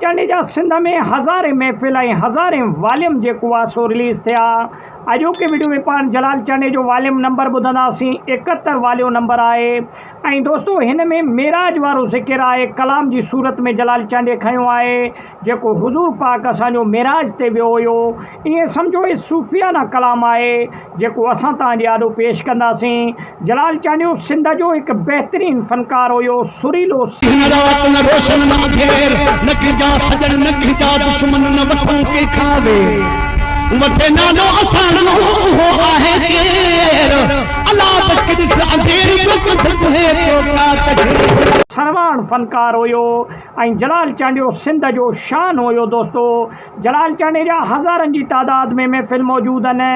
चांडे जा सिंध में हज़ारे महफ़िल ऐं हज़ारे वॉल्यूम जेको आहे सो रिलीज़ थिया। अॼोके वीडियो में पाण जलाल चांडे जो वॉल्यूम नंबर ॿुधंदासीं। 71 वॉल्यूम नंबर आहे। ऐं दोस्तों हिन में मेराज वारो ज़िक्र आहे। कलाम जी सूरत में जलाल चांडे खयो आहे जेको हुज़ूर पाक असांजो मेराज ते वियो हुयो। ईअं सम्झो ही सूफ़ियाना कलाम आहे जेको असां तव्हांजे आॾो पेश कंदासीं। जलाल चांडियो सिंध जो हिकु बहितरीनु फ़नकार हुयो। सुरीलो वठे नालो असानो हो आहे केर अल्लाह बख्शिश अंधेर जो कुछ है तो सरवान फ़नकार हुयो। ऐं जलाल चांडियो सिंध जो शान हुयो। दोस्तों जलाल चांडे जा हज़ारनि जी तादाद में महफ़िल मौजूद आहिनि।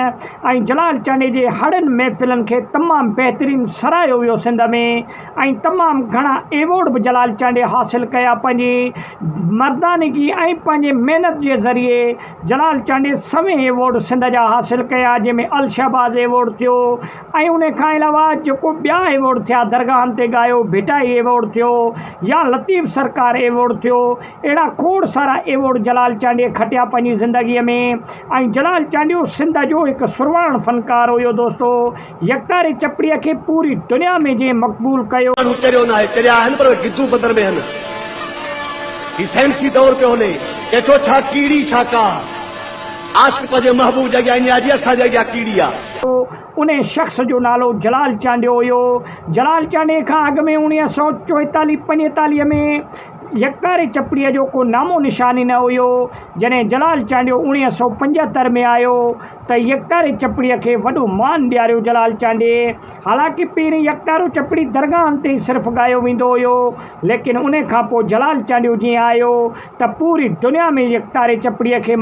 ऐं जलाल चांडे जे हड़नि महफ़िलनि खे तमामु बहितरीनु सराहियो वियो सिंध में। ऐं तमामु घणा एवॉर्ड बि जलाल चांडे हासिलु कया पंहिंजी मर्दानगी ऐं पंहिंजे महिनत जे ज़रिए। जलाल चांडे सवें एवॉर्ड सिंध जा हासिलु कया जंहिंमें अल शहबाज़ एवॉर्ड थियो ऐं उन खां अलावा जेको ॿिया एवॉर्ड थिया दरगाहनि ते ॻायो भिटाई एवॉर्ड थियो या लतीफ़ सरकार एवॉर्ड थियो। अहिड़ा खोड़ सारा एवॉर्ड जलाल चांडे खटिया पंहिंजी ज़िंदगीअ में। ऐं जलाल चांडियो सिंध जो हिकु सुरवान फ़नकार हुयो। दोस्तों यकतारे चपड़ीअ खे पूरी दुनिया में जंहिं मक़बूल कयो चरियो न आहे चरिया आहिनि पर गिदू बदर में आहिनि। ही साइंसी दौर पियो हले एठो छा कीड़ी छा का आशिक़ पंहिंजे महबूब जॻह जी असांजे अॻियां कीड़ी आहे। उन शख़्स जो नालो जलाल चांडियो हुयो। जलाल चांडे खां अॻु में 1944-45 में यकतारे चपड़ीअ जो को नामो निशानी न हुयो। जॾहिं जलाल चांडियो 1975 में आयो त यकतारे चपड़ीअ खे वॾो मान ॾियारियो जलाल चांडे। हालांकि पहिरीं यकतारो चपड़ी दरगाहनि ते सिर्फ़ु ॻायो वेंदो हुयो, लेकिन उन खां पोइ जलाल चांडियो जीअं आयो त पूरी दुनिया में यकतारे चपड़ीअ खे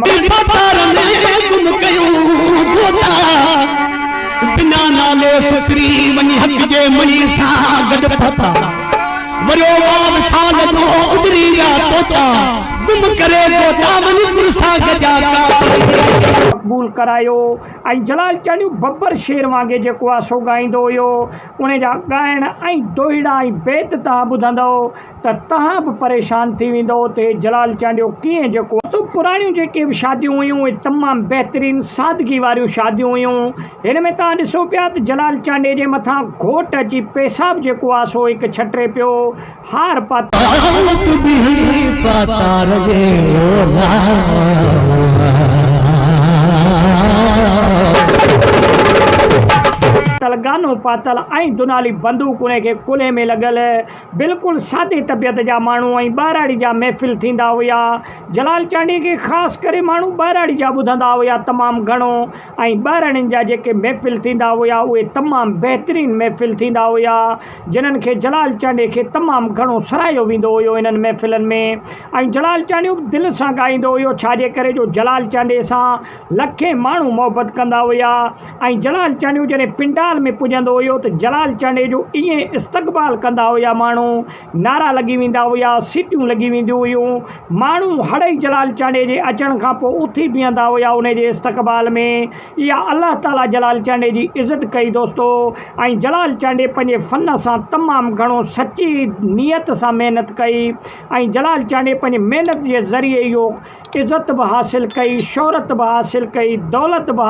बिना नाले सुकरी वनी हक जे मणी सां गॾु पता वरियो वाव साल तो उडरी विया तोता गुम करे तोता वनी कुरसा गजा मक़बूल करायो। ऐं जलाल चांडियो बब्बर शेर वांगुरु जेको आहे सो ॻाईंदो हुयो। उन जा ॻाइण ऐं दोहिड़ा ऐं बेत तव्हां ॿुधंदव त तव्हां बि परेशान थी वेंदो ते जलाल चांडियो कीअं जेको पुराणियूं जेके बि शादियूं हुयूं उहे तमामु बहितरीनु सादगी वारियूं शादियूं हुयूं। हिन में तव्हां ॾिसो पिया त जलाल चांडे जे मथां घोट अची पेशाब जेको आहे सो हिकु छटे पियो। हार गानो पातल ऐं दुनाली बंदूक उन खे कुल्हे में लॻल बिल्कुलु सादे तबियत जा माण्हू ऐं ॿाराड़ी जा महफ़िल थींदा हुया। जलाल चांडे खे ख़ासि करे माण्हू ॿाराड़ी जा ॿुधंदा हुया तमामु घणो। ऐं ॿाराड़ियुनि जा जेके महफ़िल थींदा हुया उहे तमामु बहितरीनु महफ़िल थींदा हुया जिन्हनि खे जलाल चांडे खे तमामु घणो सराहियो वेंदो हुयो इन्हनि महफ़िलनि में। ऐं जलाल चांडियो दिलि सां ॻाईंदो हुयो छाजे करे जो जलाल चांडे सां लखे माण्हू मोहबत कंदा हुया। ऐं जलाल चांडियो जॾहिं पिंडाल में पुॼंदो हुयो त जलाल चांडे जो ईअं इस्तक़बाल कंदा हुया माण्हू। नारा लॻी वेंदा हुया, सीटियूं लॻी वेंदियूं हुयूं। माण्हू हड़ई जलाल चांडे जे अचण खां पोइ उथी बीहंदा हुया उन जे इस्तक़बाल में। इहा अलाह ताला जलाल चांडे जी इज़त कई दोस्तों। ऐं जलाल चांडे पंहिंजे फ़न सां तमामु घणो सची नियत सां महिनत कई। ऐं जलाल चांडे पंहिंजे महिनत जे ज़रिए इहो इज़त बि हासिलु कई, शोहरत बि हासिलु कई, दौलत बि